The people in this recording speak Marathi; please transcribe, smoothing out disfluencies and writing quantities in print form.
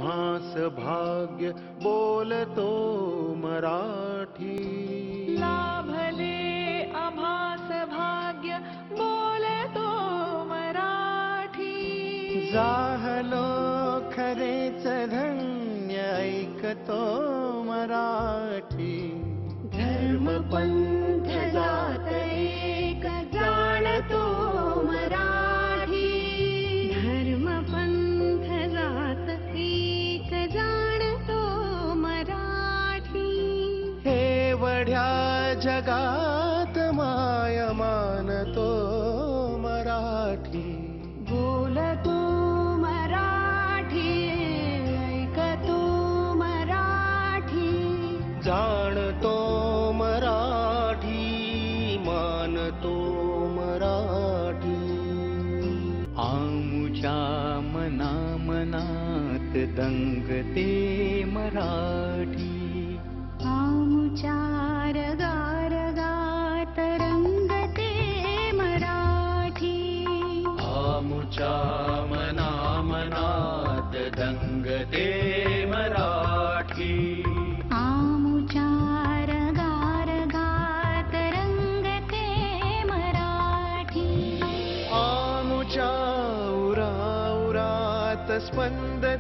आम्हास भाग्य बोलतो मराठी. लाभले आम्हास भाग्य बोलतो मराठी. जाहलो खरेच धन्य ऐकतो मराठी. धर्म पंथ जात एक जाणतो मराठी. धर्म पंथ जात एक जाणतो मराठी. एवढ्या जगात माय मानतो मराठी. बोलतो मराठी, ऐकतो मराठी. जाणतो मराठी, मानतो मराठी. आमुच्या मना मनात दंगते मराठी. आमुच्या रगारगात रंगते मराठी. आमुच्या मना मनात दंगते मराठी. आमुच्या रगारगात रंगते मराठी. आमुच्या उराउरात स्पंद